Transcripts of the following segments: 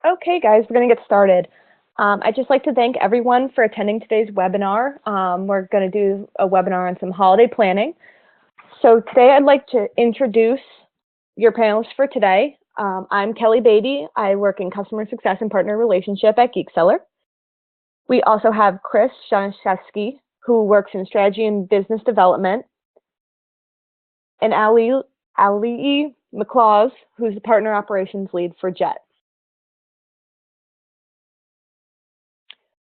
Okay, guys, we're going to get started. I'd just like to thank everyone for attending today's webinar. We're going to do a webinar on some holiday planning. So today I'd like to introduce your panelists for today. I'm Kelly Beatty. I work in customer success and partner relationship at GeekSeller. We also have Chris Janaszewski, who works in strategy and business development, and Ali McLaws, who's the partner operations lead for Jet.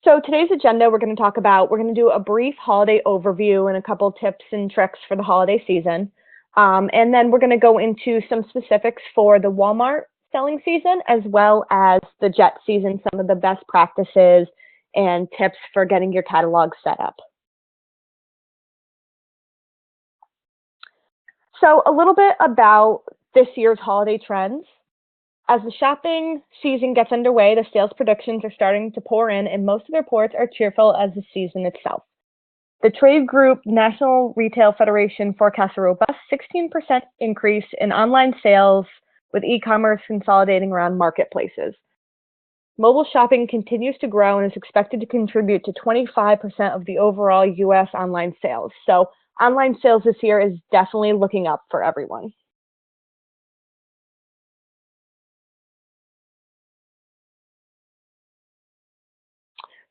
So today's agenda, we're going to do a brief holiday overview and a couple tips and tricks for the holiday season. And then we're going to go into some specifics for the Walmart selling season, as well as the Jet season, some of the best practices and tips for getting your catalog set up. So a little bit about this year's holiday trends. As the shopping season gets underway, the sales predictions are starting to pour in, and most of the reports are cheerful as the season itself. The trade group National Retail Federation forecasts a robust 16% increase in online sales, with e-commerce consolidating around marketplaces. Mobile shopping continues to grow and is expected to contribute to 25% of the overall U.S. online sales. So online sales this year is definitely looking up for everyone.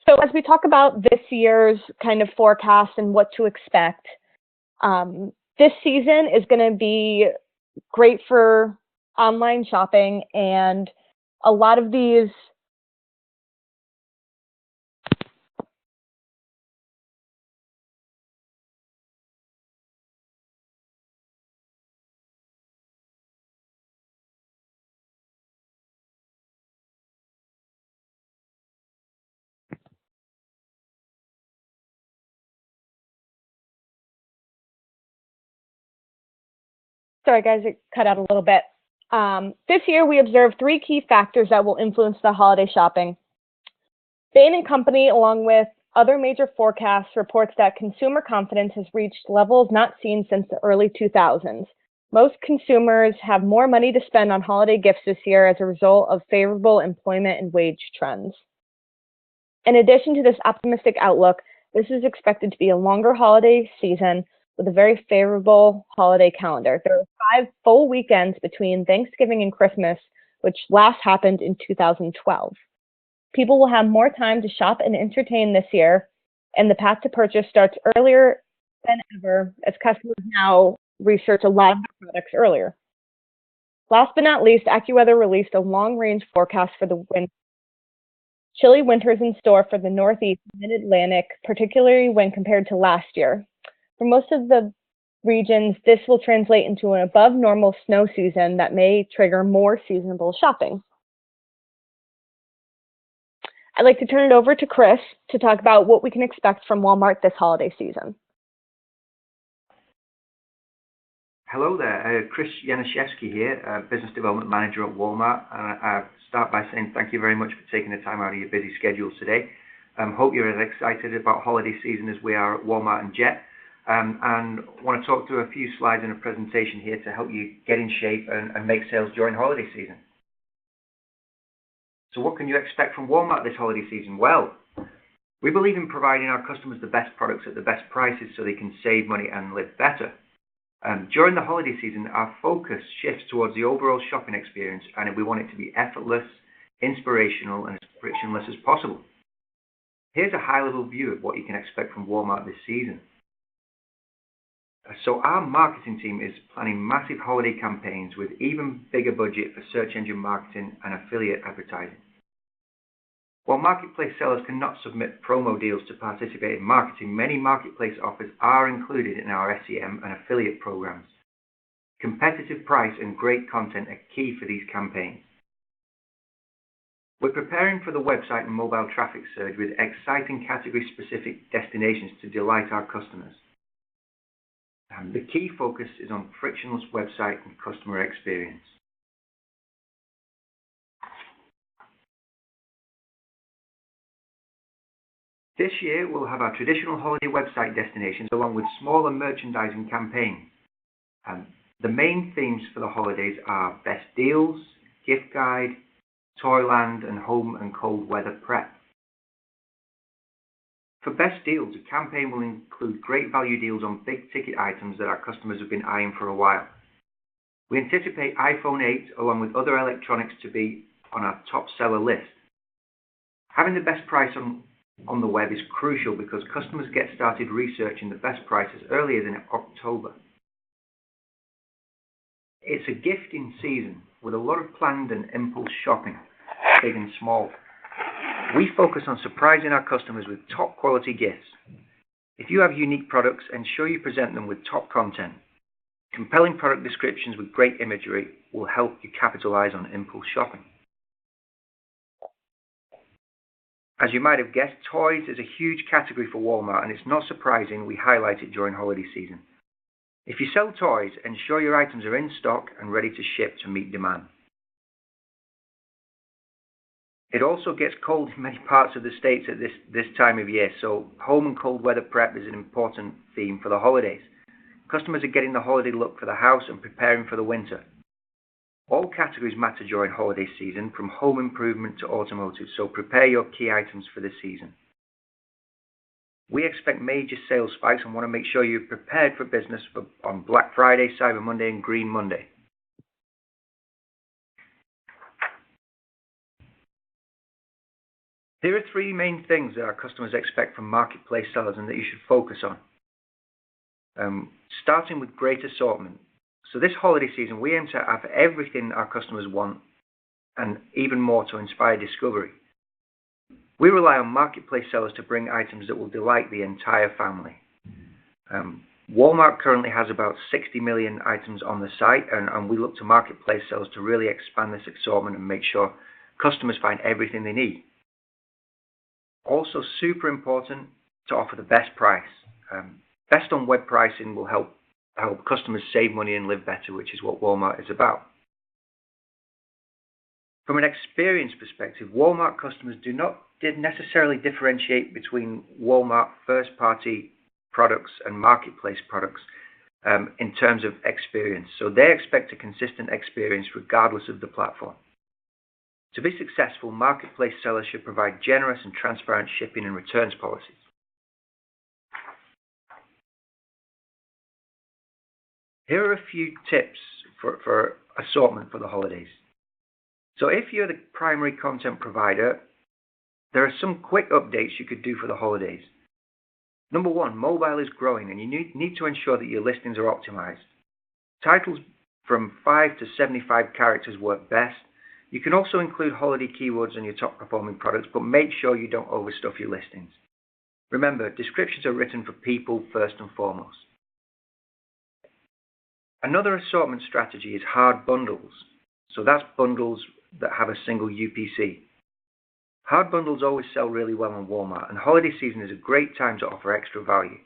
So as we talk about this year's kind of forecast and what to expect, this season is going to be great for online shopping, and a lot of these Sorry, guys, it cut out a little bit. This year, we observed three key factors that will influence the holiday shopping. Bain & Company, along with other major forecasts, reports that consumer confidence has reached levels not seen since the early 2000s. Most consumers have more money to spend on holiday gifts this year as a result of favorable employment and wage trends. In addition to this optimistic outlook, this is expected to be a longer holiday season with a very favorable holiday calendar. There are 5 full weekends between Thanksgiving and Christmas, which last happened in 2012. People will have more time to shop and entertain this year, and the path to purchase starts earlier than ever as customers now research a lot of their products earlier. Last but not least, AccuWeather released a long-range forecast for the winter. Chilly winters in store for the Northeast and Mid-Atlantic, particularly when compared to last year. For most of the regions, this will translate into an above normal snow season that may trigger more seasonable shopping. I'd like to turn it over to Chris to talk about what we can expect from Walmart this holiday season. Hello there, Chris Janaszewski here, Business Development Manager at Walmart. And I start by saying thank you very much for taking the time out of your busy schedules today. Hope you're as excited about holiday season as we are at Walmart and Jet. And want to talk through a few slides in a presentation here to help you get in shape and make sales during holiday season. So what can you expect from Walmart this holiday season? Well, we believe in providing our customers the best products at the best prices so they can save money and live better. During the holiday season, our focus shifts towards the overall shopping experience, and we want it to be effortless, inspirational, and as frictionless as possible. Here's a high-level view of what you can expect from Walmart this season. So our marketing team is planning massive holiday campaigns with even bigger budget for search engine marketing and affiliate advertising. While marketplace sellers cannot submit promo deals to participate in marketing, many marketplace offers are included in our SEM and affiliate programs. Competitive price and great content are key for these campaigns. We're preparing for the website and mobile traffic surge with exciting category-specific destinations to delight our customers. The key focus is on frictionless website and customer experience. This year, we'll have our traditional holiday website destinations along with smaller merchandising campaigns. The main themes for the holidays are best deals, gift guide, Toyland, and home and cold weather prep. For best deals, a campaign will include great value deals on big ticket items that our customers have been eyeing for a while. We anticipate iPhone 8 along with other electronics to be on our top seller list. Having the best price on the web is crucial because customers get started researching the best prices earlier than October. It's a gifting season with a lot of planned and impulse shopping, big and small. We focus on surprising our customers with top quality gifts. If you have unique products, ensure you present them with top content. Compelling product descriptions with great imagery will help you capitalize on impulse shopping. As you might have guessed, toys is a huge category for Walmart, and it's not surprising we highlight it during holiday season. If you sell toys, ensure your items are in stock and ready to ship to meet demand. It also gets cold in many parts of the States at this time of year, so home and cold weather prep is an important theme for the holidays. Customers are getting the holiday look for the house and preparing for the winter. All categories matter during holiday season, from home improvement to automotive, so prepare your key items for the season. We expect major sales spikes and want to make sure you're prepared for business on Black Friday, Cyber Monday, and Green Monday. Here are three main things that our customers expect from marketplace sellers and that you should focus on. Starting with great assortment. So this holiday season, we aim to have everything our customers want and even more to inspire discovery. We rely on marketplace sellers to bring items that will delight the entire family. Walmart currently has about 60 million items on the site, and we look to marketplace sellers to really expand this assortment and make sure customers find everything they need. Also, super important to offer the best price. Best on web pricing will help customers save money and live better, which is what Walmart is about. From an experience perspective, Walmart customers did necessarily differentiate between Walmart first-party products and marketplace products in terms of experience. So they expect a consistent experience regardless of the platform. To be successful, marketplace sellers should provide generous and transparent shipping and returns policies. Here are a few tips for assortment for the holidays. So if you're the primary content provider, there are some quick updates you could do for the holidays. Number one, mobile is growing, and you need to ensure that your listings are optimized. Titles from 5 to 75 characters work best. You can also include holiday keywords on your top performing products, but make sure you don't overstuff your listings. Remember, descriptions are written for people first and foremost. Another assortment strategy is hard bundles. So that's bundles that have a single UPC. Hard bundles always sell really well on Walmart, and holiday season is a great time to offer extra value.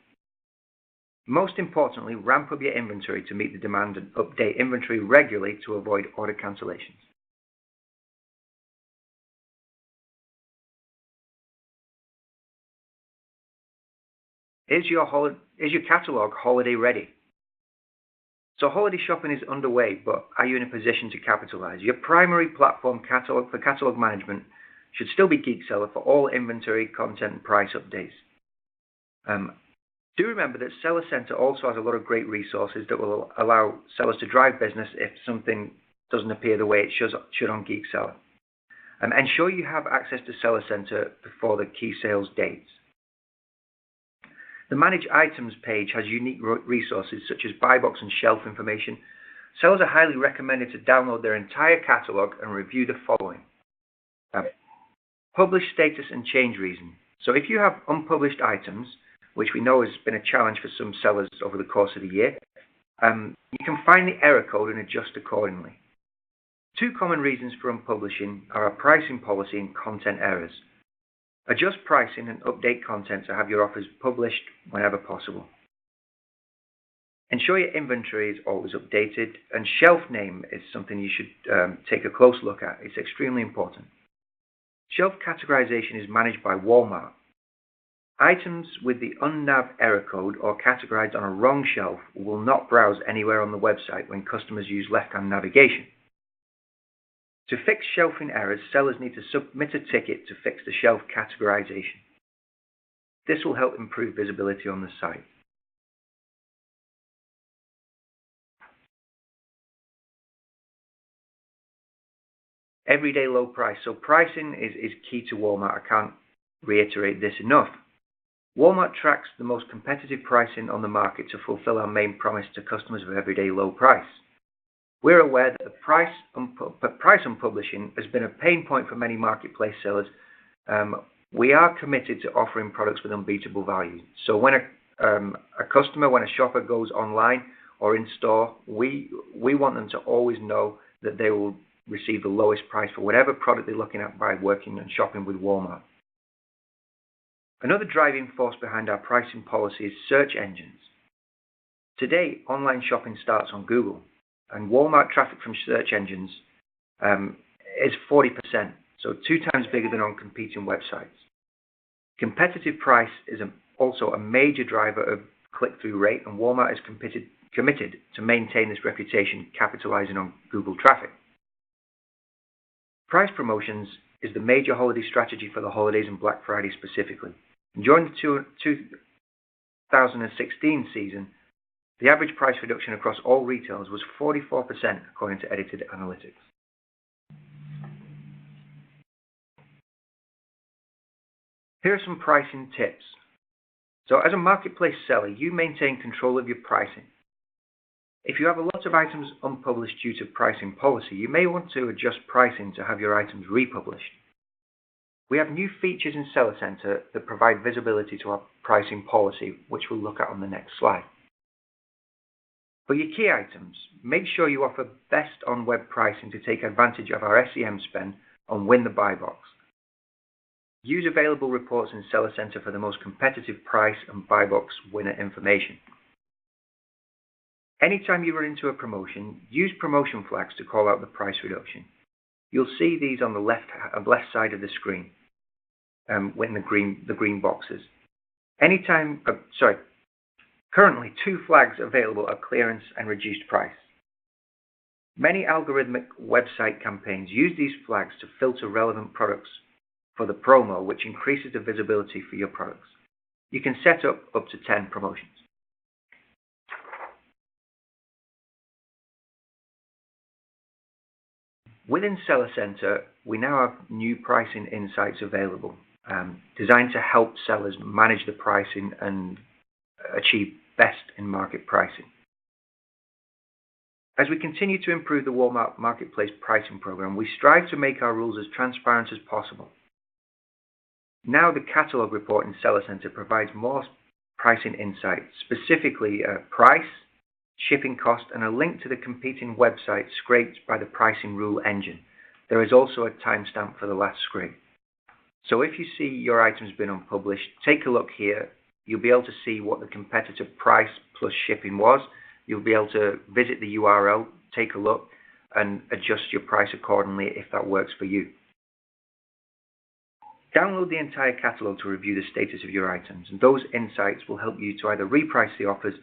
Most importantly, ramp up your inventory to meet the demand and update inventory regularly to avoid order cancellations. Is your catalog holiday ready? So holiday shopping is underway, but are you in a position to capitalize? Your primary platform for catalog management should still be GeekSeller for all inventory, content, and price updates. Do remember that Seller Center also has a lot of great resources that will allow sellers to drive business if something doesn't appear the way it should on GeekSeller. Ensure you have access to Seller Center before the key sales dates. The Manage Items page has unique resources such as buy box and shelf information. Sellers are highly recommended to download their entire catalog and review the following. Publish status and change reason. So if you have unpublished items, which we know has been a challenge for some sellers over the course of the year, you can find the error code and adjust accordingly. Two common reasons for unpublishing are our pricing policy and content errors. Adjust pricing and update content to have your offers published whenever possible. Ensure your inventory is always updated, and shelf name is something you should take a close look at. It's extremely important. Shelf categorization is managed by Walmart. Items with the unnav error code or categorized on a wrong shelf will not browse anywhere on the website when customers use left-hand navigation. To fix shelving errors, sellers need to submit a ticket to fix the shelf categorization. This will help improve visibility on the site. Everyday low price. So pricing is key to Walmart. I can't reiterate this enough. Walmart tracks the most competitive pricing on the market to fulfill our main promise to customers of everyday low price. We're aware that the price on publishing has been a pain point for many marketplace sellers. We are committed to offering products with unbeatable value. So when a shopper goes online or in store, we want them to always know that they will receive the lowest price for whatever product they're looking at by working and shopping with Walmart. Another driving force behind our pricing policy is search engines. Today, online shopping starts on Google, and Walmart traffic from search engines is 40%, so 2 times bigger than on competing websites. Competitive price is also a major driver of click-through rate, and Walmart is committed to maintain this reputation, capitalizing on Google traffic. Price promotions is the major holiday strategy for the holidays and Black Friday specifically. And during the 2016 season, the average price reduction across all retailers was 44%, according to Edited Analytics. Here are some pricing tips. So as a marketplace seller, you maintain control of your pricing. If you have a lot of items unpublished due to pricing policy, you may want to adjust pricing to have your items republished. We have new features in Seller Center that provide visibility to our pricing policy, which we'll look at on the next slide. For your key items, make sure you offer best on web pricing to take advantage of our SEM spend on Win the Buy Box. Use available reports in Seller Center for the most competitive price and buy box winner information. Anytime you run into a promotion, use promotion flags to call out the price reduction. You'll see these on the left side of the screen, when the green boxes. Currently 2 flags available are clearance and reduced price. Many algorithmic website campaigns use these flags to filter relevant products for the promo, which increases the visibility for your products. You can set up to 10 promotions. Within Seller Center, we now have new pricing insights available, designed to help sellers manage the pricing and achieve best in market pricing. As we continue to improve the Walmart Marketplace pricing program, we strive to make our rules as transparent as possible. Now the catalog report in Seller Center provides more pricing insights, specifically price, shipping cost, and a link to the competing website scraped by the pricing rule engine. There is also a timestamp for the last scrape. So if you see your items been unpublished, take a look here. You'll be able to see what the competitive price plus shipping was. You'll be able to visit the URL, take a look, and adjust your price accordingly if that works for you. Download the entire catalog to review the status of your items, and those insights will help you to either reprice the offers,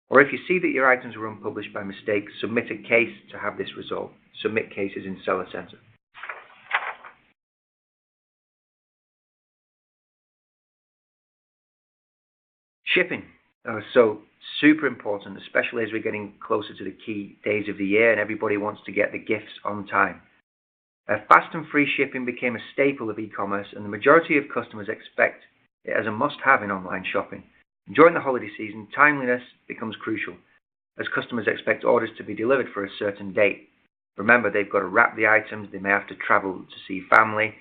or if you see that your items were unpublished by mistake, submit a case to have this resolved. Submit cases in Seller Center. Shipping. So super important, especially as we're getting closer to the key days of the year and everybody wants to get the gifts on time. Fast and free shipping became a staple of e-commerce, and the majority of customers expect it as a must-have in online shopping. During the holiday season, timeliness becomes crucial, as customers expect orders to be delivered for a certain date. Remember, they've got to wrap the items, they may have to travel to see family,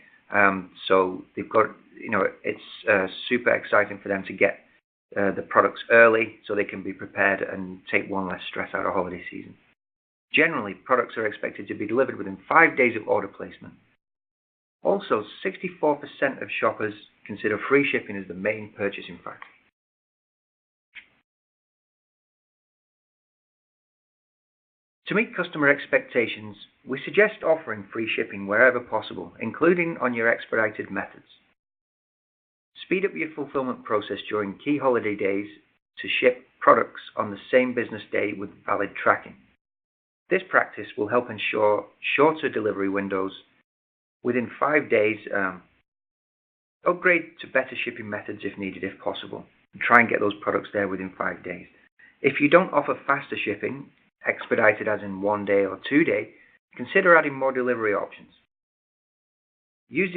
so they've got, it's super exciting for them to get the products early so they can be prepared and take one less stress out of holiday season. Generally, products are expected to be delivered within 5 days of order placement. Also, 64% of shoppers consider free shipping as the main purchasing factor. To meet customer expectations, we suggest offering free shipping wherever possible, including on your expedited methods. Speed up your fulfillment process during key holiday days to ship products on the same business day with valid tracking. This practice will help ensure shorter delivery windows. Within 5 days, upgrade to better shipping methods if needed, if possible, and try and get those products there within 5 days. If you don't offer faster shipping, expedited as in 1 day or 2 day, consider adding more delivery options. Use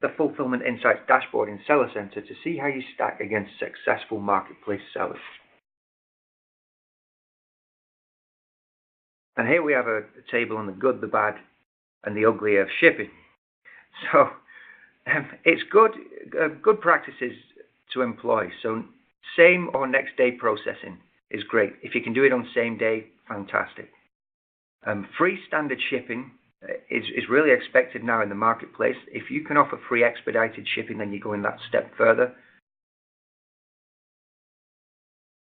the Fulfillment Insights dashboard in Seller Center to see how you stack against successful marketplace sellers. And here we have a table on the good, the bad, and the ugly of shipping. So it's good practices to employ. So same or next day processing is great. If you can do it on same day, fantastic. Free standard shipping is really expected now in the marketplace. If you can offer free expedited shipping, then you're going that step further.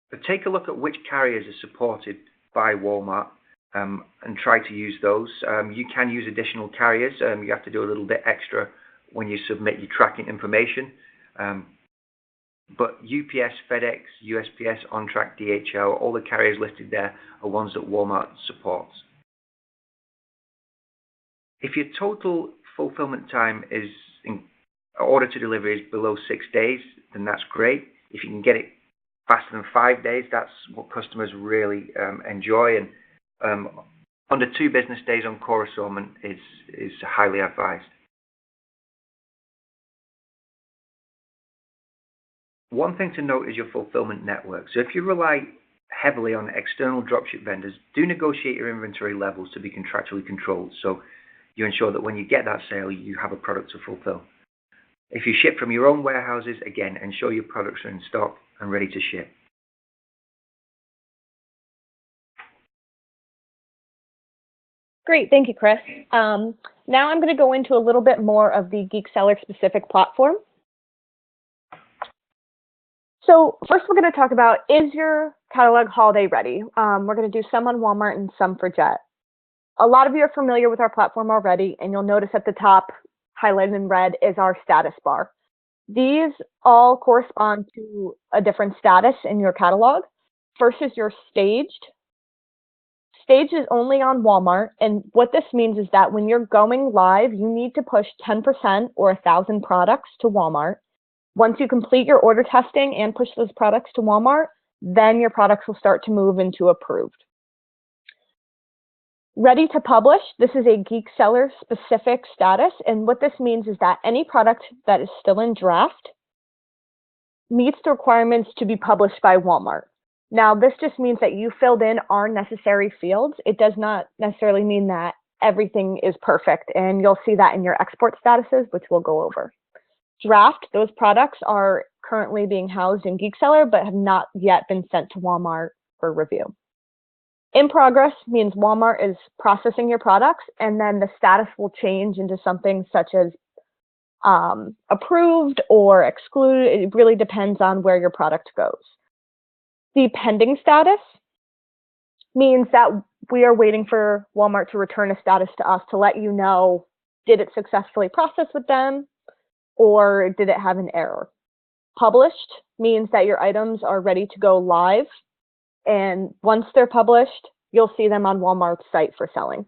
But take a look at which carriers are supported by Walmart and try to use those. You can use additional carriers. You have to do a little bit extra when you submit your tracking information. But UPS, FedEx, USPS, OnTrack, DHL, all the carriers listed there are ones that Walmart supports. If your total fulfillment time is in order to delivery is below 6 days, then that's great. If you can get it faster than 5 days, that's what customers really enjoy. And under 2 business days on core assortment is highly advised. One thing to note is your fulfillment network. So if you rely heavily on external dropship vendors, do negotiate your inventory levels to be contractually controlled, so you ensure that when you get that sale, you have a product to fulfill. If you ship from your own warehouses, again, ensure your products are in stock and ready to ship. Great, thank you, Chris. Now I'm going to go into a little bit more of the GeekSeller specific platform. So first we're going to talk about, is your catalog holiday ready? We're going to do some on Walmart and some for Jet. A lot of you are familiar with our platform already, and you'll notice at the top, highlighted in red, is our status bar. These all correspond to a different status in your catalog. First is your staged. Staged is only on Walmart, and what this means is that when you're going live, you need to push 10% or 1,000 products to Walmart. Once you complete your order testing and push those products to Walmart, then your products will start to move into approved. Ready to publish, this is a GeekSeller specific status, and what this means is that any product that is still in draft meets the requirements to be published by Walmart. Now, this just means that you filled in our necessary fields. It does not necessarily mean that everything is perfect, and you'll see that in your export statuses, which we'll go over. Draft, those products are currently being housed in GeekSeller, but have not yet been sent to Walmart for review. In progress means Walmart is processing your products, and then the status will change into something such as approved or excluded. It really depends on where your product goes. The pending status means that we are waiting for Walmart to return a status to us to let you know, did it successfully process with them, or did it have an error? Published means that your items are ready to go live, and once they're published, you'll see them on Walmart's site for selling.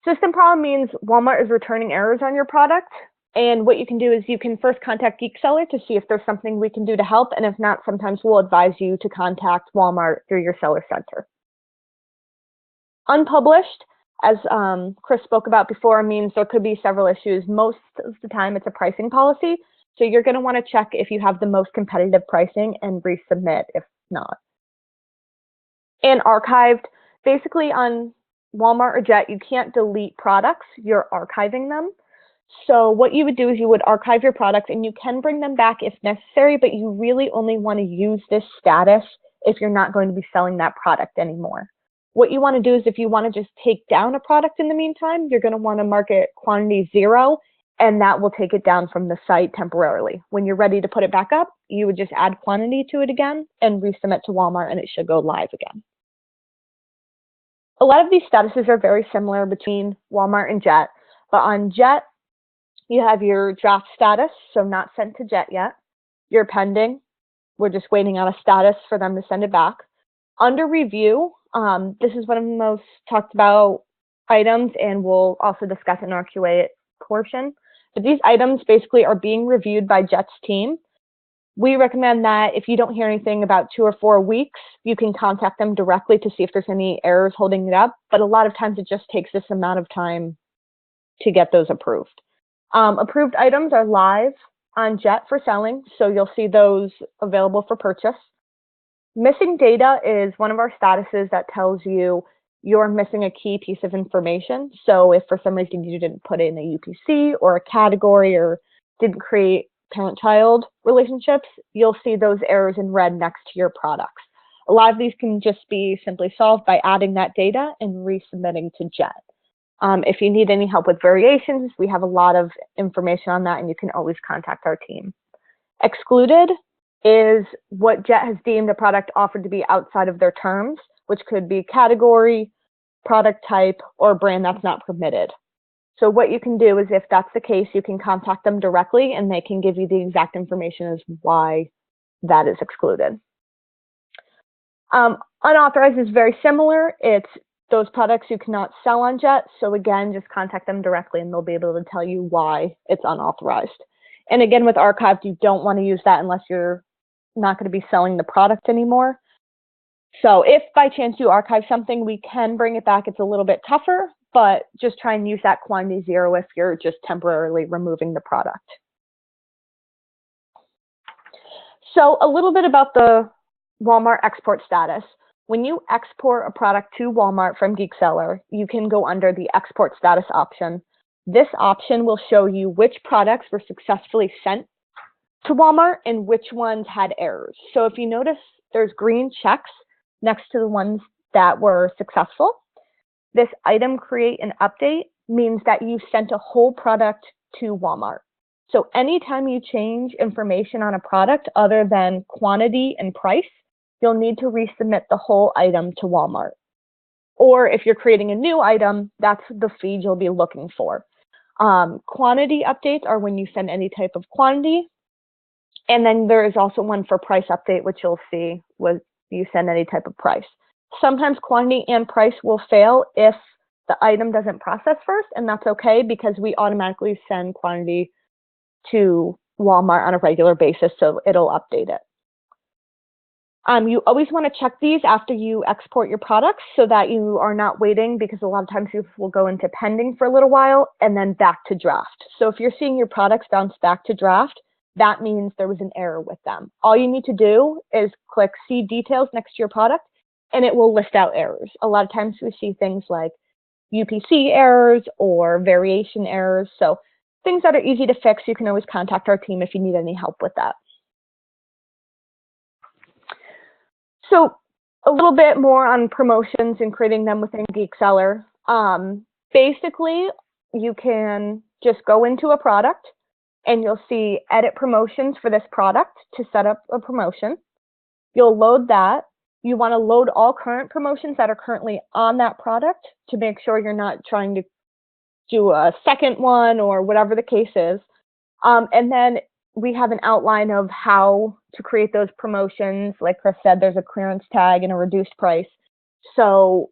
System problem means Walmart is returning errors on your product, and what you can do is you can first contact GeekSeller to see if there's something we can do to help, and if not, sometimes we'll advise you to contact Walmart through your seller center. Unpublished, as Chris spoke about before, means there could be several issues. Most of the time it's a pricing policy, so you're going to want to check if you have the most competitive pricing and resubmit if not. And archived, basically on Walmart or Jet, you can't delete products, you're archiving them. So what you would do is you would archive your products, and you can bring them back if necessary, but you really only want to use this status if you're not going to be selling that product anymore. What you want to do is if you want to just take down a product in the meantime, you're going to want to mark it quantity 0, and that will take it down from the site temporarily. When you're ready to put it back up, you would just add quantity to it again and resubmit to Walmart, and it should go live again. A lot of these statuses are very similar between Walmart and Jet, but on Jet, you have your draft status, so not sent to Jet yet. Your pending, we're just waiting on a status for them to send it back. Under review, This is one of the most talked about items, and we'll also discuss in our QA portion. But these items basically are being reviewed by Jet's team. We recommend that if you don't hear anything about 2 or 4 weeks, you can contact them directly to see if there's any errors holding it up. But a lot of times it just takes this amount of time to get those approved. Approved items are live on Jet for selling, so you'll see those available for purchase. Missing data is one of our statuses that tells you you're missing a key piece of information. So if for some reason you didn't put in a UPC or a category or didn't create parent-child relationships, you'll see those errors in red next to your products. A lot of these can just be simply solved by adding that data and resubmitting to Jet. If you need any help with variations, we have a lot of information on that, and you can always contact our team. Excluded is what Jet has deemed a product offered to be outside of their terms, which could be category, product type, or brand that's not permitted. So what you can do is, if that's the case, you can contact them directly and they can give you the exact information as why that is excluded. Unauthorized is very similar. It's those products you cannot sell on Jet. So again, just contact them directly and they'll be able to tell you why it's unauthorized. And again, with archived, you don't want to use that unless you're not going to be selling the product anymore. So if by chance you archive something, we can bring it back. It's a little bit tougher, but just try and use that quantity 0 if you're just temporarily removing the product. So a little bit about the Walmart export status. When you export a product to Walmart from GeekSeller, you can go under the export status option. This option will show you which products were successfully sent to Walmart and which ones had errors. So if you notice, there's green checks next to the ones that were successful. This item create and update means that you sent a whole product to Walmart. So anytime you change information on a product other than quantity and price, you'll need to resubmit the whole item to Walmart. Or if you're creating a new item, that's the feed you'll be looking for. Quantity updates are when you send any type of quantity. And then there is also one for price update, which you'll see when you send any type of price. Sometimes quantity and price will fail if the item doesn't process first, and that's okay because we automatically send quantity to Walmart on a regular basis, so it'll update it. You always want to check these after you export your products so that you are not waiting, because a lot of times you will go into pending for a little while and then back to draft. So if you're seeing your products bounce back to draft, that means there was an error with them. All you need to do is click See Details next to your product, and it will list out errors. A lot of times we see things like UPC errors or variation errors. So things that are easy to fix, you can always contact our team if you need any help with that. So a little bit more on promotions and creating them within GeekSeller. Basically, you can just go into a product and you'll see edit promotions for this product to set up a promotion. You'll load that. You want to load all current promotions that are currently on that product to make sure you're not trying to do a second one or whatever the case is. And then we have an outline of how to create those promotions. Like Chris said, there's a clearance tag and a reduced price. So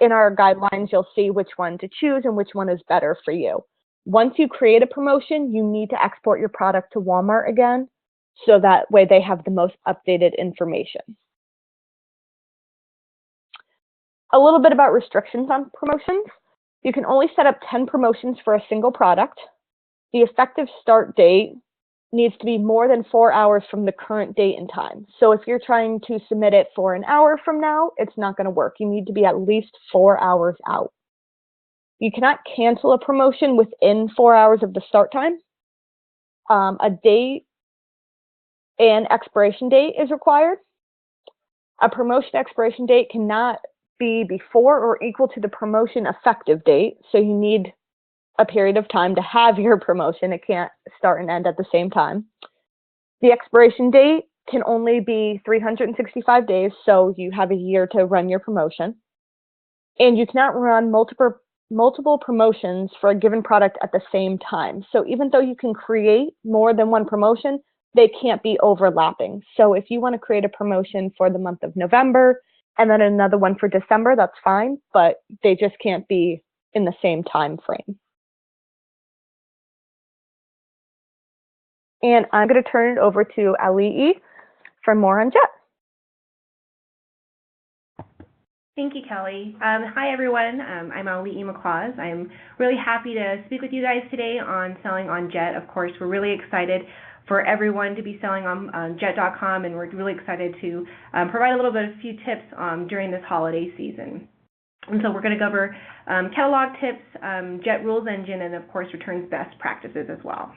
in our guidelines, you'll see which one to choose and which one is better for you. Once you create a promotion, you need to export your product to Walmart again, so that way they have the most updated information. A little bit about restrictions on promotions. You can only set up 10 promotions for a single product. The effective start date needs to be more than 4 hours from the current date and time. So if you're trying to submit it for an hour from now, it's not going to work. You need to be at least 4 hours out. You cannot cancel a promotion within 4 hours of the start time. A date and expiration date is required. A promotion expiration date cannot be before or equal to the promotion effective date. So you need a period of time to have your promotion. It can't start and end at the same time. The expiration date can only be 365 days, so you have a year to run your promotion. And you cannot run multiple promotions for a given product at the same time. So even though you can create more than one promotion, they can't be overlapping. So if you want to create a promotion for the month of November and then another one for December, that's fine, but they just can't be in the same time frame. And I'm going to turn it over to Ali'i for more on Jet. Thank you, Kelly. Hi, everyone. I'm Ali'i McClaws. I'm really happy to speak with you guys today on selling on Jet. Of course, we're really excited for everyone to be selling on Jet.com, and we're really excited to provide a few tips during this holiday season. And so we're going to go over catalog tips, Jet rules engine, and of course, returns best practices as well.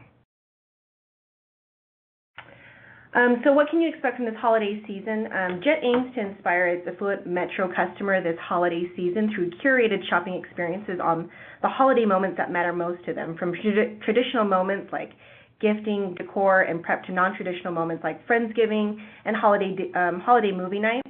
So what can you expect from this holiday season? Jet aims to inspire its affluent Metro customer this holiday season through curated shopping experiences on the holiday moments that matter most to them, from traditional moments like gifting, decor, and prep to non-traditional moments like Friendsgiving and holiday movie night.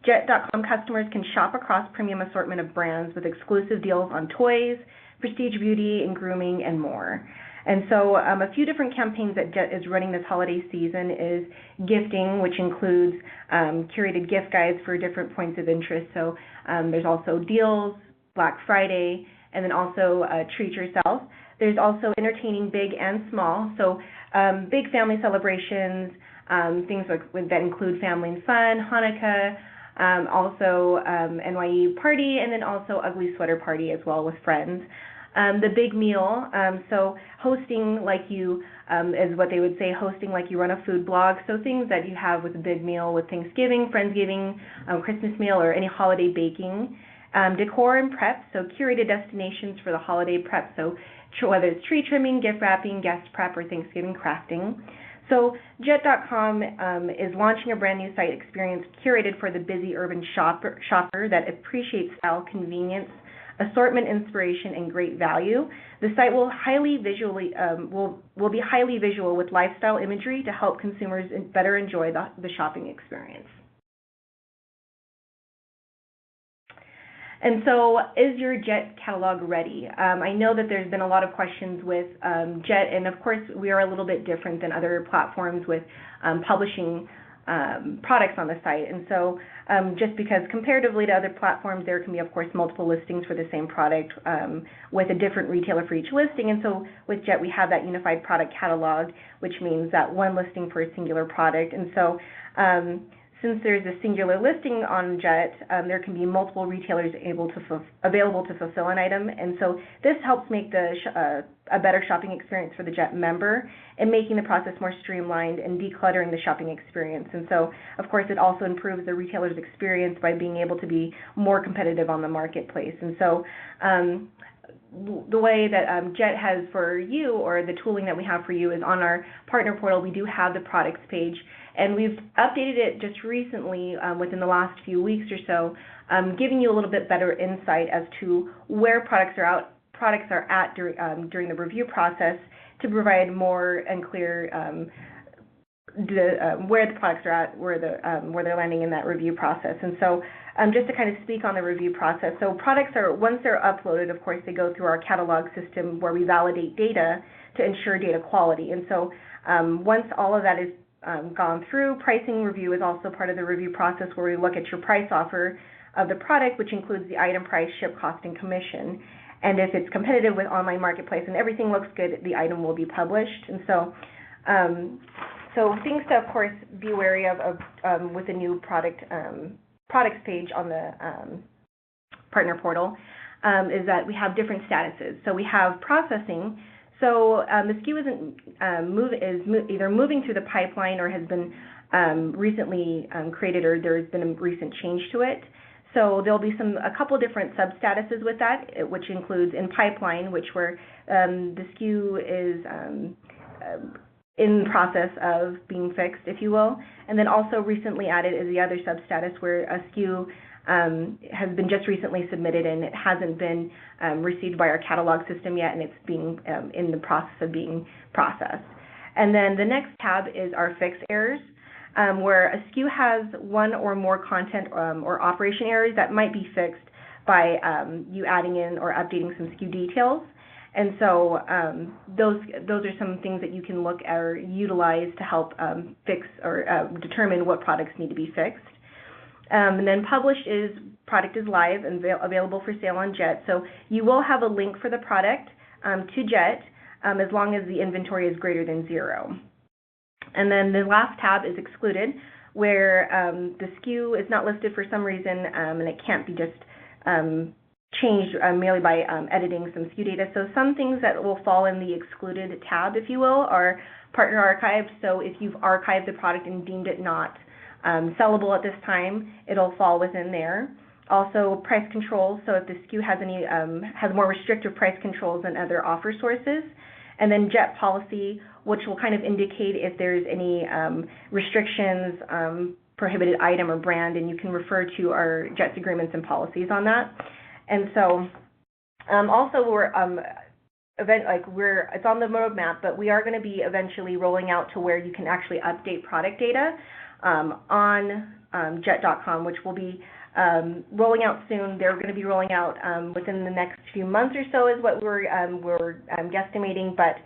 Jet.com customers can shop across premium assortment of brands with exclusive deals on toys, prestige beauty, and grooming, and more. And so a few different campaigns that Jet is running this holiday season is gifting, which includes curated gift guides for different points of interest. So there's also deals, Black Friday, and then also treat yourself. There's also entertaining big and small. So big family celebrations, things that include family and fun, Hanukkah, also NYE party, and then also ugly sweater party as well with friends. The big meal, so hosting like you, is what they would say, hosting like you run a food blog. So things that you have with a big meal with Thanksgiving, Friendsgiving, Christmas meal, or any holiday baking. Decor and prep, so curated destinations for the holiday prep. So whether it's tree trimming, gift wrapping, guest prep, or Thanksgiving crafting. So Jet.com is launching a brand new site experience curated for the busy urban shopper that appreciates style, convenience, assortment, inspiration, and great value. The site will be highly visual with lifestyle imagery to help consumers better enjoy the shopping experience. And so, is your Jet catalog ready? I know that there's been a lot of questions with Jet, and of course, we are a little bit different than other platforms with publishing products on the site. And so just because comparatively to other platforms, there can be, of course, multiple listings for the same product with a different retailer for each listing. And so with Jet, we have that unified product catalog, which means that one listing for a singular product. And so since there's a singular listing on Jet, there can be multiple retailers available to fulfill an item. And so this helps make a better shopping experience for the Jet member and making the process more streamlined and decluttering the shopping experience. And so, of course, it also improves the retailer's experience by being able to be more competitive on the marketplace. And so the way that Jet has for you, or the tooling that we have for you, is on our partner portal. We do have the products page, and we've updated it just recently within the last few weeks or so, giving you a little bit better insight as to where products are at during the review process, to provide more and clear where the products are at, where they're landing in that review process. And so just to kind of speak on the review process, so products once they're uploaded, of course, they go through our catalog system where we validate data to ensure data quality. And so once all of that is gone through, pricing review is also part of the review process, where we look at your price offer of the product, which includes the item price, ship cost, and commission. And if it's competitive with online marketplace and everything looks good, the item will be published. And so so things to, of course, be wary of with the new products page on the partner portal is that we have different statuses. So we have processing. So the SKU is either moving through the pipeline or has been recently created, or there's been a recent change to it. So there'll be a couple different sub-statuses with that, which includes in pipeline, where the SKU is in process of being fixed, if you will. And then also recently added is the other sub-status, where a SKU has been just recently submitted and it hasn't been received by our catalog system yet, and it's being in the process of being processed. And then the next tab is our fix errors, where a SKU has one or more content or operation errors that might be fixed by you adding in or updating some SKU details. And so those are some things that you can look at or utilize to help fix or determine what products need to be fixed. And then published is product is live and available for sale on Jet. So you will have a link for the product to Jet as long as the inventory is greater than 0. And then the last tab is excluded, where the SKU is not listed for some reason and it can't be just changed merely by editing some SKU data. So some things that will fall in the excluded tab, if you will, are partner archives. So if you've archived the product and deemed it not sellable at this time, it'll fall within there. Also, price controls. So if the SKU has any has more restrictive price controls than other offer sources. And then Jet policy, which will kind of indicate if there's any restrictions, prohibited item or brand, and you can refer to our Jet's agreements and policies on that. And so, also it's on the roadmap, but we are going to be eventually rolling out to where you can actually update product data on Jet.com, which will be rolling out soon. They're going to be rolling out within the next few months or so, is what we're guesstimating, but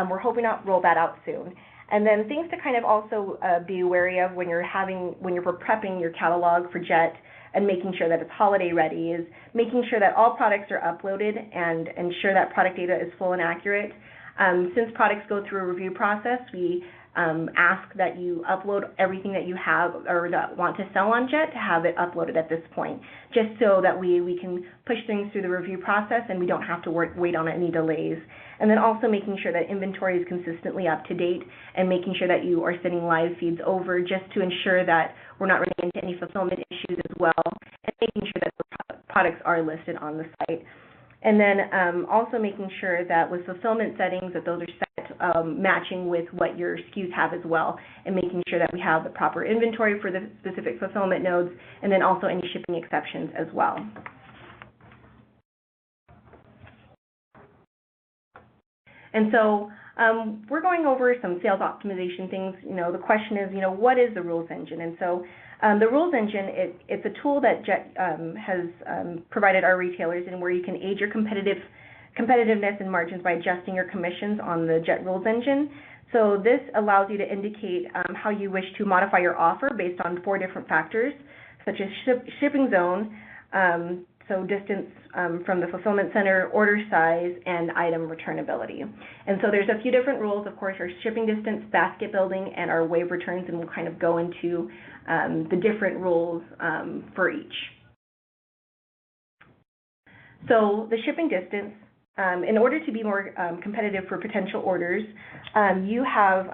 we're hoping to roll that out soon. And then things to kind of also be wary of when you're prepping your catalog for Jet and making sure that it's holiday ready is making sure that all products are uploaded and ensure that product data is full and accurate. Since products go through a review process, we ask that you upload everything that you have or that want to sell on Jet to have it uploaded at this point, just so that we can push things through the review process and we don't have to wait on any delays. And then also making sure that inventory is consistently up to date and making sure that you are sending live feeds over just to ensure that we're not running into any fulfillment issues as well, and making sure that the products are listed on the site. And then also making sure that with fulfillment settings that those are set matching with what your SKUs have as well, and making sure that we have the proper inventory for the specific fulfillment nodes, and then also any shipping exceptions as well. And so we're going over some sales optimization things. The question is, what is the rules engine? And so the rules engine, it's a tool that Jet has provided our retailers, and where you can aid your competitiveness and margins by adjusting your commissions on the Jet rules engine. So this allows you to indicate how you wish to modify your offer based on 4 different factors, such as shipping zone, so distance from the fulfillment center, order size, and item returnability. And so there's a few different rules, of course, our shipping distance, basket building, and our Waive returns, and we'll kind of go into the different rules for each. So the shipping distance, in order to be more competitive for potential orders, when you have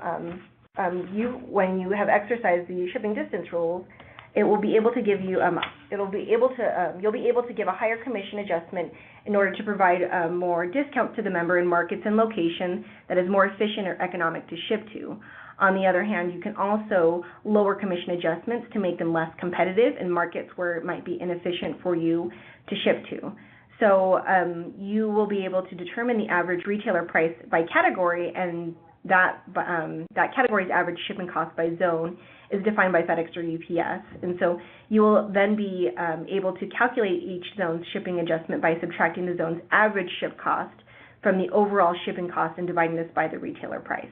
exercised the shipping distance rules, it will be able to give you you'll be able to give a higher commission adjustment in order to provide more discount to the member in markets and location that is more efficient or economic to ship to. On the other hand, you can also lower commission adjustments to make them less competitive in markets where it might be inefficient for you to ship to. So you will be able to determine the average retailer price by category, and that category's average shipping cost by zone is defined by FedEx or UPS. And so you will then be able to calculate each zone's shipping adjustment by subtracting the zone's average ship cost from the overall shipping cost and dividing this by the retailer price.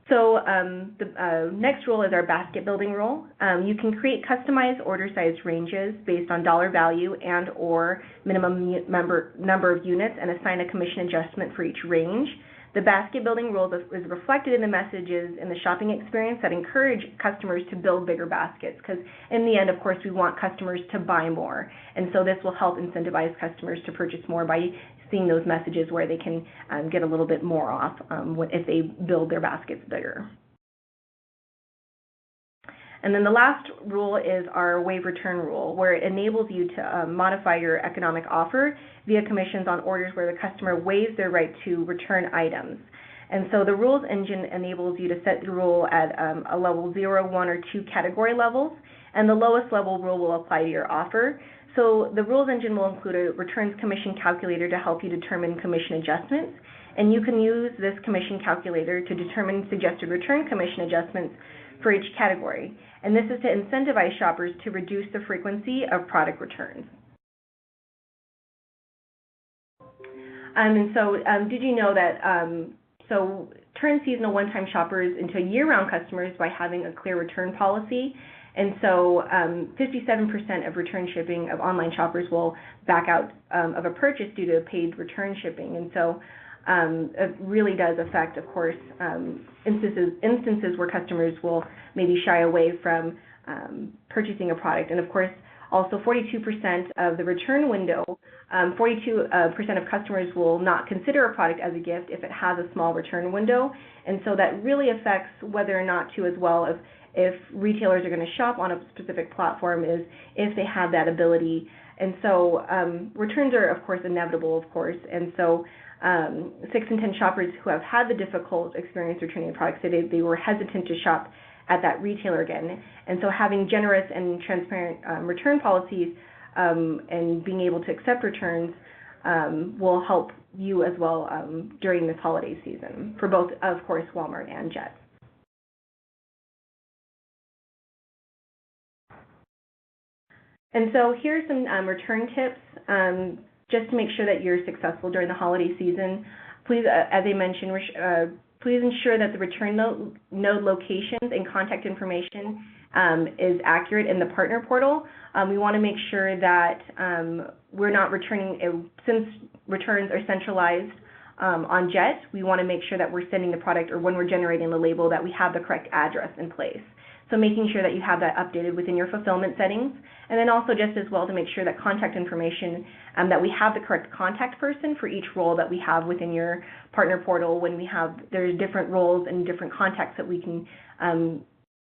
So the next rule is our basket building rule. You can create customized order size ranges based on dollar value and or minimum number of units, and assign a commission adjustment for each range. The basket building rule is reflected in the messages in the shopping experience that encourage customers to build bigger baskets, because in the end, of course, we want customers to buy more. And so this will help incentivize customers to purchase more by seeing those messages where they can get a little bit more off if they build their baskets bigger. And then the last rule is our Waive return rule, where it enables you to modify your economic offer via commissions on orders where the customer waives their right to return items. And so the rules engine enables you to set the rule at a level 0, 1, or 2 category levels, and the lowest level rule will apply to your offer. So the rules engine will include a returns commission calculator to help you determine commission adjustments, and you can use this commission calculator to determine suggested return commission adjustments for each category. And this is to incentivize shoppers to reduce the frequency of product returns. And so did you know that so turn seasonal one-time shoppers into year-round customers by having a clear return policy. And so 57% of return shipping of online shoppers will back out of a purchase due to paid return shipping. And so it really does affect, of course, instances where customers will maybe shy away from purchasing a product. And of course, also 42% of the return window, 42% of customers will not consider a product as a gift if it has a small return window. And so that really affects whether or not to, as well, if retailers are going to shop on a specific platform, is if they have that ability. And so returns are, of course, inevitable, of course. And so 6 in 10 shoppers who have had the difficult experience returning a product say they were hesitant to shop at that retailer again. And so having generous and transparent return policies and being able to accept returns will help you as well during this holiday season for both, of course, Walmart and Jet. And so here's some return tips just to make sure that you're successful during the holiday season. Please, as I mentioned, please ensure that the return node locations and contact information is accurate in the partner portal. We want to make sure that we're not returning, since returns are centralized on Jet, we want to make sure that we're sending the product, or when we're generating the label, that we have the correct address in place. So making sure that you have that updated within your fulfillment settings, and then also just as well to make sure that contact information, that we have the correct contact person for each role that we have within your partner portal. When we have, there's different roles and different contacts that we can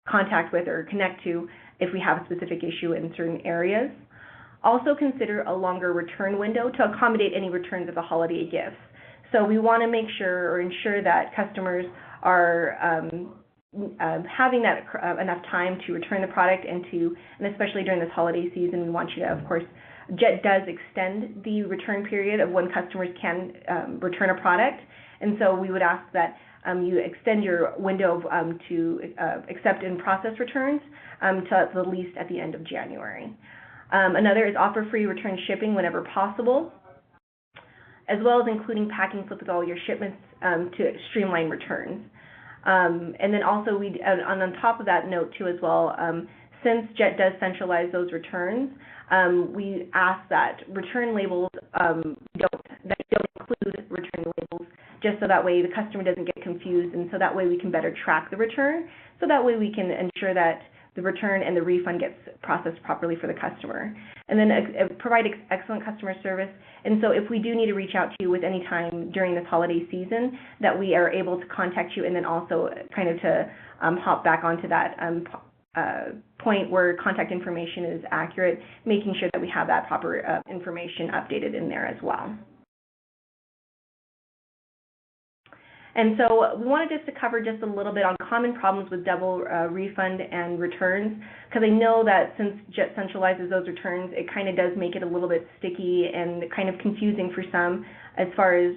contact with or connect to if we have a specific issue in certain areas. Also consider a longer return window to accommodate any returns of the holiday gifts. So we want to make sure or ensure that customers are having that enough time to return the product, and especially during this holiday season, we want you to, of course, Jet does extend the return period of when customers can return a product, and so we would ask that you extend your window to accept and process returns to at least at the end of January. Another is offer free return shipping whenever possible, as well as including packing slips with all your shipments to streamline returns. And then also, on top of that note too as well, since Jet does centralize those returns, we ask that return labels don't include return labels, just so that way the customer doesn't get confused, and so that way we can better track the return, so that way we can ensure that the return and the refund gets processed properly for the customer. And then provide excellent customer service. And so if we do need to reach out to you with any time during this holiday season, that we are able to contact you, and then also kind of to hop back onto that point where contact information is accurate, making sure that we have that proper information updated in there as well. And so we wanted just to cover just a little bit on common problems with double refund and returns, because I know that since Jet centralizes those returns, it kind of does make it a little bit sticky and kind of confusing for some as far as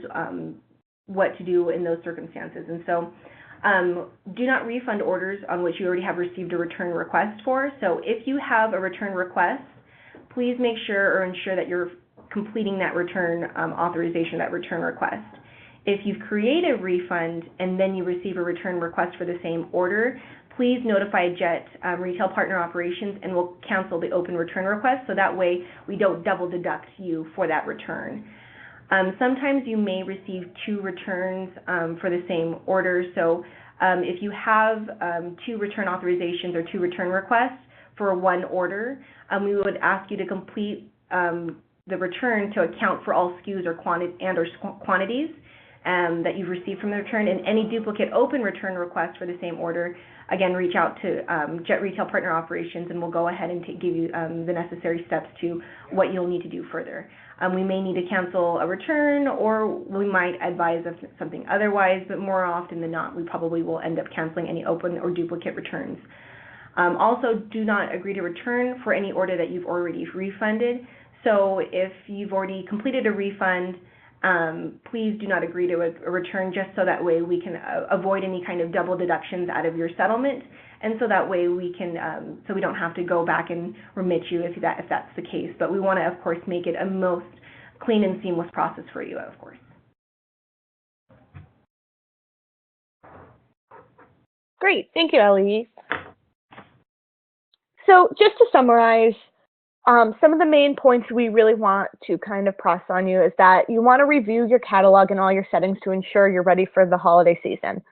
what to do in those circumstances. And so do not refund orders on which you already have received a return request for. So if you have a return request, please make sure or ensure that you're completing that return authorization, that return request. If you've created a refund and then you receive a return request for the same order, please notify Jet Retail Partner Operations, and we'll cancel the open return request, so that way we don't double deduct you for that return. Sometimes you may receive 2 returns for the same order. So if you have 2 return authorizations or 2 return requests for one order, we would ask you to complete the return to account for all SKUs or quantities that you've received from the return, and any duplicate open return requests for the same order, again, reach out to Jet Retail Partner Operations, and we'll go ahead and give you the necessary steps to what you'll need to do further. We may need to cancel a return, or we might advise of something otherwise, but more often than not, we probably will end up canceling any open or duplicate returns. Also, do not agree to return for any order that you've already refunded. So if you've already completed a refund, please do not agree to a return, just so that way we can avoid any kind of double deductions out of your settlement, and so that way we can, so we don't have to go back and remit you if that's the case. But we want to, of course, make it a most clean and seamless process for you, of course. Great. Thank you, Ellie. So just to summarize, some of the main points we really want to kind of press on you is that you want to review your catalog and all your settings to ensure you're ready for the holiday season.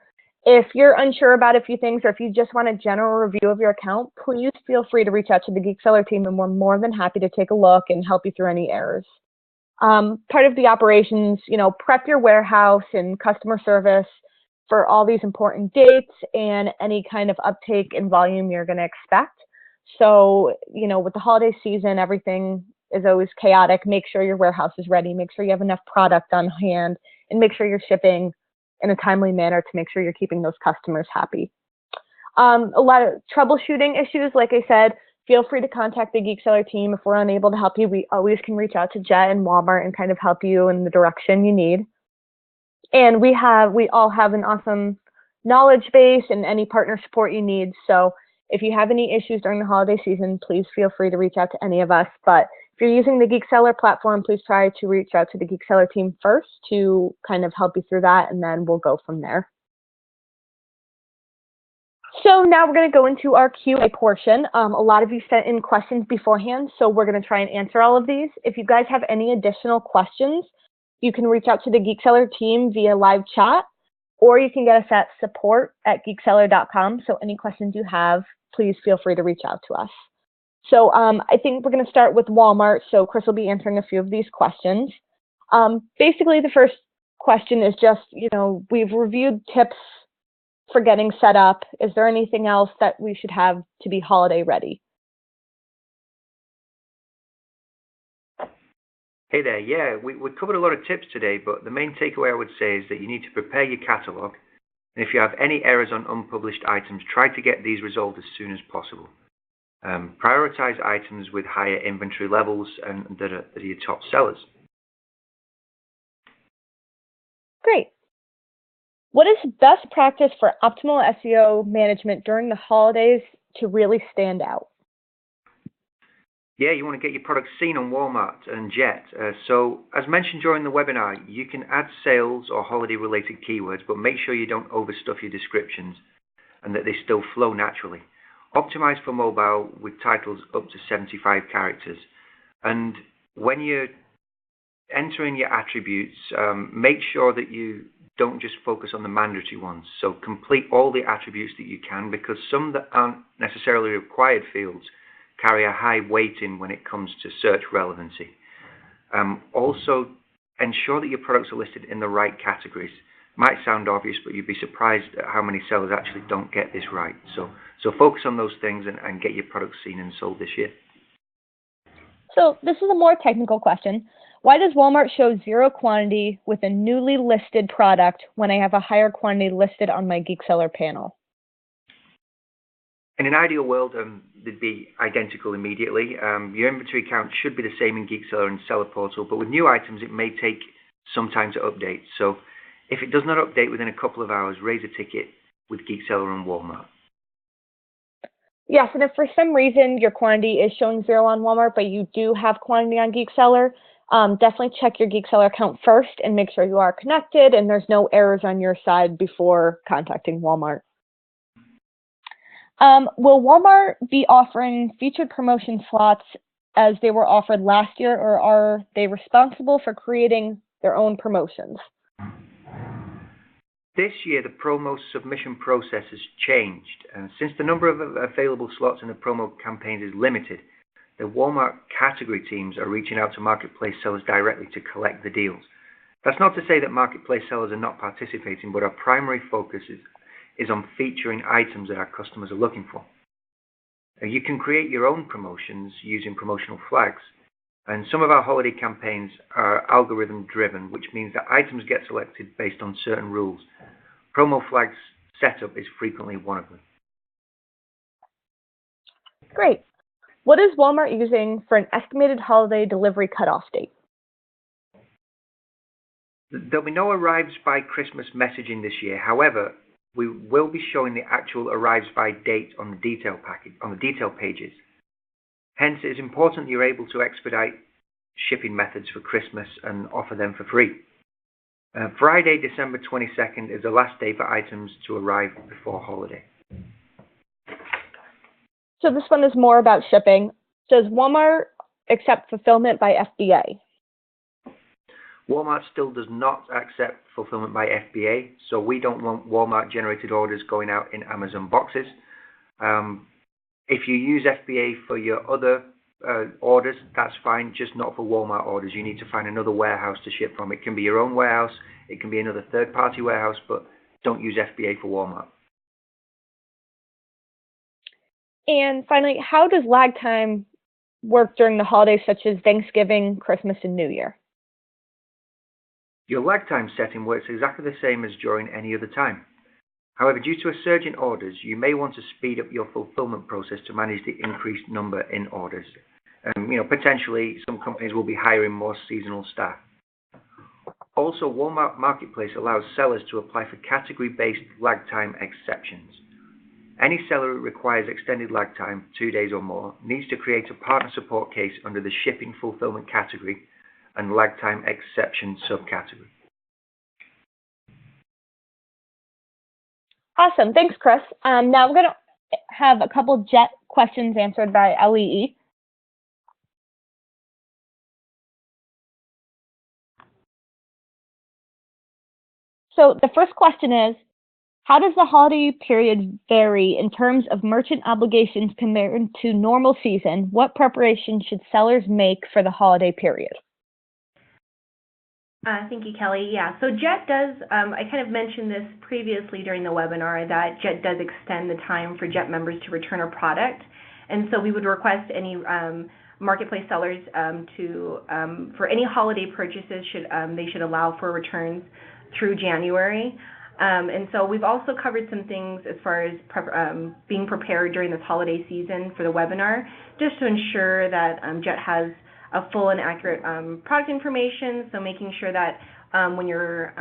If you're unsure about a few things, or if you just want a general review of your account, please feel free to reach out to the GeekSeller team, and we're more than happy to take a look and help you through any errors. Part of the operations, prep your warehouse and customer service for all these important dates and any kind of uptake in volume you're going to expect. So, with the holiday season, everything is always chaotic. Make sure your warehouse is ready. Make sure you have enough product on hand, and make sure you're shipping in a timely manner to make sure you're keeping those customers happy. A lot of troubleshooting issues, like I said, feel free to contact the GeekSeller team. If we're unable to help you, we always can reach out to Jet and Walmart and kind of help you in the direction you need. And we all have an awesome knowledge base and any partner support you need. So if you have any issues during the holiday season, please feel free to reach out to any of us. But if you're using the GeekSeller platform, please try to reach out to the GeekSeller team first to kind of help you through that, and then we'll go from there. So now we're going to go into our QA portion. A lot of you sent in questions beforehand, so we're going to try and answer all of these. If you guys have any additional questions, you can reach out to the GeekSeller team via live chat, or you can get us at support@geekseller.com. So any questions you have, please feel free to reach out to us. So I think we're going to start with Walmart. So Chris will be answering a few of these questions. Basically, the first question is just, we've reviewed tips for getting set up. Is there anything else that we should have to be holiday ready? Hey there, yeah, we covered a lot of tips today, but the main takeaway I would say is that you need to prepare your catalog, and if you have any errors on unpublished items, try to get these resolved as soon as possible. Prioritize items with higher inventory levels and that are your top sellers. Great. What is best practice for optimal SEO management during the holidays to really stand out? Yeah, you want to get your products seen on Walmart and Jet. So, as mentioned during the webinar, you can add sales or holiday-related keywords, but make sure you don't overstuff your descriptions and that they still flow naturally. Optimize for mobile with titles up to 75 characters. And when you're entering your attributes, make sure that you don't just focus on the mandatory ones. So complete all the attributes that you can, because some that aren't necessarily required fields carry a high weighting when it comes to search relevancy. Also, ensure that your products are listed in the right categories. Might sound obvious, but you'd be surprised at how many sellers actually don't get this right. So focus on those things and get your products seen and sold this year. So this is a more technical question. Why does Walmart show 0 quantity with a newly listed product when I have a higher quantity listed on my GeekSeller panel? In an ideal world, they'd be identical immediately. Your inventory count should be the same in GeekSeller and Seller Portal, but with new items, it may take some time to update. So if it does not update within a couple of hours, raise a ticket with GeekSeller and Walmart. Yes, and if for some reason your quantity is showing 0 on Walmart, but you do have quantity on GeekSeller, definitely check your GeekSeller account first and make sure you are connected and there's no errors on your side before contacting Walmart. Will Walmart be offering featured promotion slots as they were offered last year, or are they responsible for creating their own promotions? This year, the promo submission process has changed, and since the number of available slots in the promo campaigns is limited, the Walmart category teams are reaching out to marketplace sellers directly to collect the deals. That's not to say that marketplace sellers are not participating, but our primary focus is on featuring items that our customers are looking for. You can create your own promotions using promotional flags, and some of our holiday campaigns are algorithm driven, which means that items get selected based on certain rules. Promo flags setup is frequently one of them. Great. What is Walmart using for an estimated holiday delivery cutoff date? There'll be no arrives by Christmas messaging this year. However, we will be showing the actual arrives by date on the detail pages. Hence, it is important that you're able to expedite shipping methods for Christmas and offer them for free. Friday, December 22nd is the last day for items to arrive before holiday. So this one is more about shipping. Does Walmart accept fulfillment by FBA? Walmart still does not accept fulfillment by FBA, so we don't want Walmart-generated orders going out in Amazon boxes. If you use FBA for your other orders, that's fine, just not for Walmart orders. You need to find another warehouse to ship from. It can be your own warehouse, it can be another third-party warehouse, but don't use FBA for Walmart. And finally, how does lag time work during the holidays such as Thanksgiving, Christmas, and New Year? Your lag time setting works exactly the same as during any other time. However, due to a surge in orders, you may want to speed up your fulfillment process to manage the increased number in orders. Potentially, some companies will be hiring more seasonal staff. Also, Walmart Marketplace allows sellers to apply for category-based lag time exceptions. Any seller who requires extended lag time, 2 days or more, needs to create a partner support case under the shipping fulfillment category and lag time exception subcategory. Awesome. Thanks, Chris. Now we're going to have a couple Jet questions answered by LEE. So the first question is, how does the holiday period vary in terms of merchant obligations compared to normal season? What preparation should sellers make for the holiday period? Thank you, Kelly. Yeah, so Jet does, I kind of mentioned this previously during the webinar, that Jet does extend the time for Jet members to return a product. And so we would request any marketplace sellers for any holiday purchases, they should allow for returns through January. And so we've also covered some things as far as being prepared during this holiday season for the webinar, just to ensure that Jet has a full and accurate product information. So making sure that when you're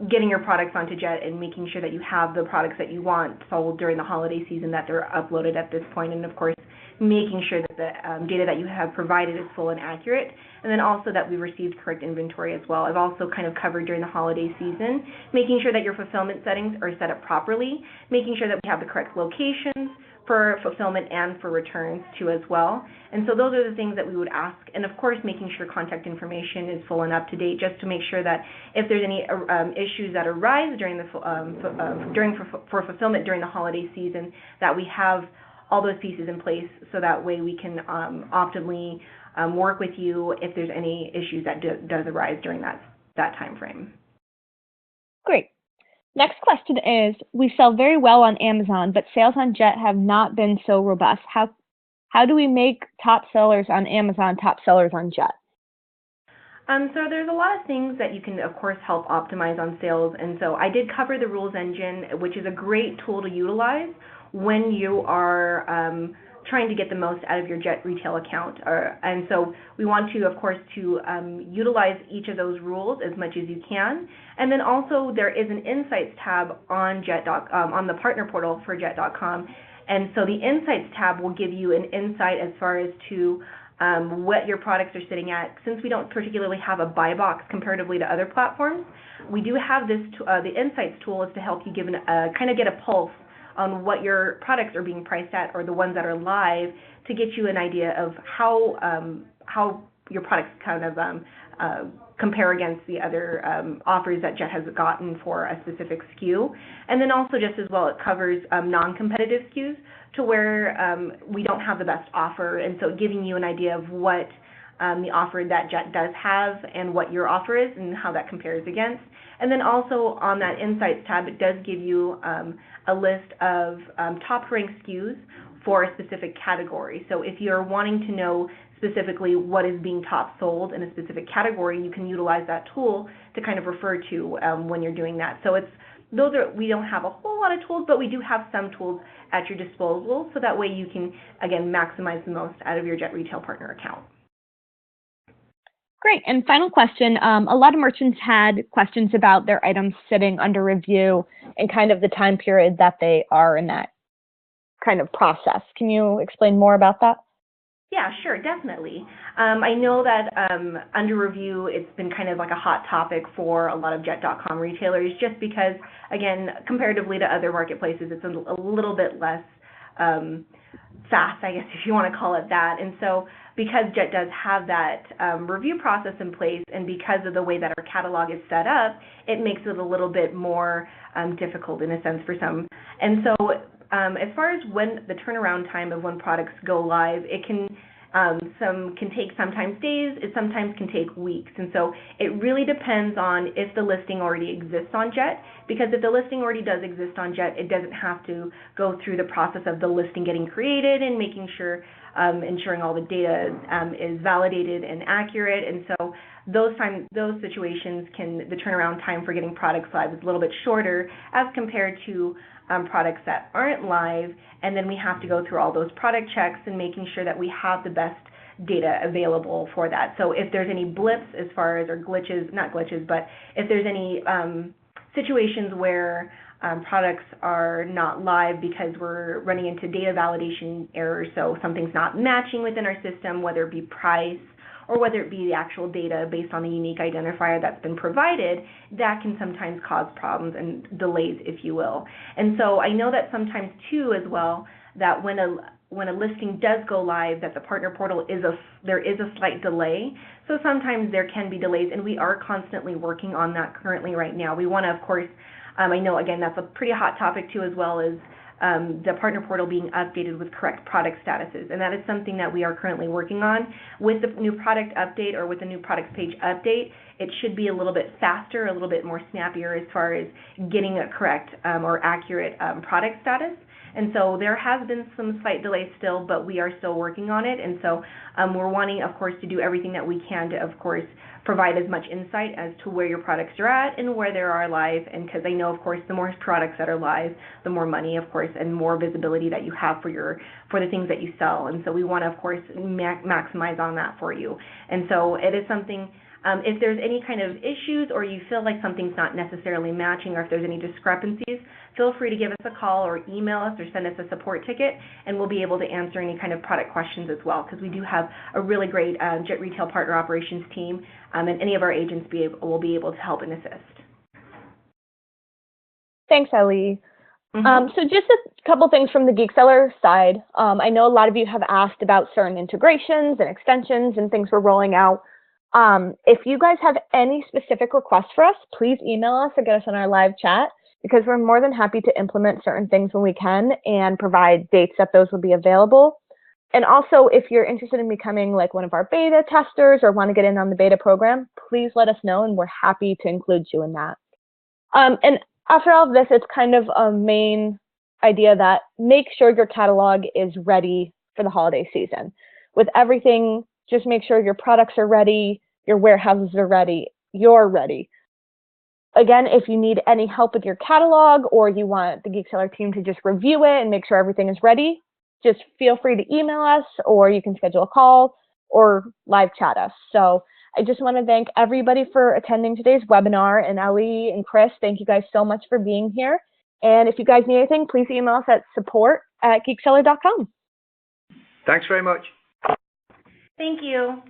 getting your products onto Jet and making sure that you have the products that you want sold during the holiday season, that they're uploaded at this point, and of course making sure that the data that you have provided is full and accurate, and then also that we received correct inventory as well. I've also kind of covered during the holiday season, making sure that your fulfillment settings are set up properly, making sure that we have the correct locations for fulfillment and for returns too as well. And so those are the things that we would ask, and of course making sure contact information is full and up to date, just to make sure that if there's any issues that arise during for fulfillment during the holiday season, that we have all those pieces in place, so that way we can optimally work with you if there's any issues that does arise during that time frame. Great. Next question is, we sell very well on Amazon, but sales on Jet have not been so robust. How do we make top sellers on Amazon top sellers on Jet? So there's a lot of things that you can, of course, help optimize on sales. And so I did cover the rules engine, which is a great tool to utilize when you are trying to get the most out of your Jet retail account. And so we want to, of course, to utilize each of those rules as much as you can. And then also there is an Insights tab on on the partner portal for Jet.com. And so the Insights tab will give you an insight as far as to what your products are sitting at. Since we don't particularly have a buy box comparatively to other platforms, we do have this. The Insights tool is to help you kind of get a pulse on what your products are being priced at, or the ones that are live, to get you an idea of how your products kind of compare against the other offers that Jet has gotten for a specific SKU. And then also just as well, it covers non-competitive SKUs to where we don't have the best offer, and so giving you an idea of what the offer that Jet does have and what your offer is and how that compares against. And then also on that Insights tab, it does give you a list of top ranked SKUs for a specific category. So if you're wanting to know specifically what is being top sold in a specific category, you can utilize that tool to kind of refer to when you're doing that. So we don't have a whole lot of tools, but we do have some tools at your disposal, so that way you can, again, maximize the most out of your Jet Retail Partner account. Great. And final question, a lot of merchants had questions about their items sitting under review and kind of the time period that they are in that kind of process. Can you explain more about that? Yeah, sure, definitely. I know that under review, it's been kind of like a hot topic for a lot of Jet.com retailers, just because, again, comparatively to other marketplaces, it's a little bit less fast, I guess, if you want to call it that. And so because Jet does have that review process in place, and because of the way that our catalog is set up, it makes it a little bit more difficult in a sense for some. And so as far as when the turnaround time of when products go live, it can take sometimes days, it sometimes can take weeks. And so it really depends on if the listing already exists on Jet, because if the listing already does exist on Jet, it doesn't have to go through the process of the listing getting created and making sure, ensuring all the data is validated and accurate. And so those situations the turnaround time for getting products live is a little bit shorter as compared to products that aren't live, and then we have to go through all those product checks and making sure that we have the best data available for that. So if there's any blips as far as, or glitches, not glitches, but if there's any situations where products are not live because we're running into data validation errors, so something's not matching within our system, whether it be price or whether it be the actual data based on the unique identifier that's been provided, that can sometimes cause problems and delays, if you will. And so I know that sometimes too as well, that when a listing does go live, that the partner portal there is a slight delay. So sometimes there can be delays, and we are constantly working on that currently right now. We want to, of course, I know again that's a pretty hot topic too, as well as the partner portal being updated with correct product statuses, and that is something that we are currently working on. With the new product update, or with the new products page update, it should be a little bit faster, a little bit more snappier as far as getting a correct or accurate product status. And so there has been some slight delays still, but we are still working on it. And so we're wanting, of course, to do everything that we can to, of course, provide as much insight as to where your products are at and where they are live. And because I know, of course, the more products that are live, the more money, of course, and more visibility that you have for the things that you sell. And so we want to, of course, maximize on that for you. And so it is something. If there's any kind of issues, or you feel like something's not necessarily matching, or if there's any discrepancies, feel free to give us a call or email us or send us a support ticket, and we'll be able to answer any kind of product questions as well, because we do have a really great Jet Retail Partner Operations team, and any of our agents will be able to help and assist. Thanks, Ellie. So just a couple things from the GeekSeller side. I know a lot of you have asked about certain integrations and extensions and things we're rolling out. If you guys have any specific requests for us, please email us or get us on our live chat, because we're more than happy to implement certain things when we can and provide dates that those will be available. And also, if you're interested in becoming like one of our beta testers or want to get in on the beta program, please let us know, and we're happy to include you in that. And after all of this, it's kind of a main idea that make sure your catalog is ready for the holiday season. With everything, just make sure your products are ready, your warehouses are ready, you're ready. Again, if you need any help with your catalog, or you want the GeekSeller team to just review it and make sure everything is ready, just feel free to email us, or you can schedule a call or live chat us. So I just want to thank everybody for attending today's webinar, and Ellie and Chris, thank you guys so much for being here. And if you guys need anything, please email us at support@geekseller.com. Thanks very much. Thank you.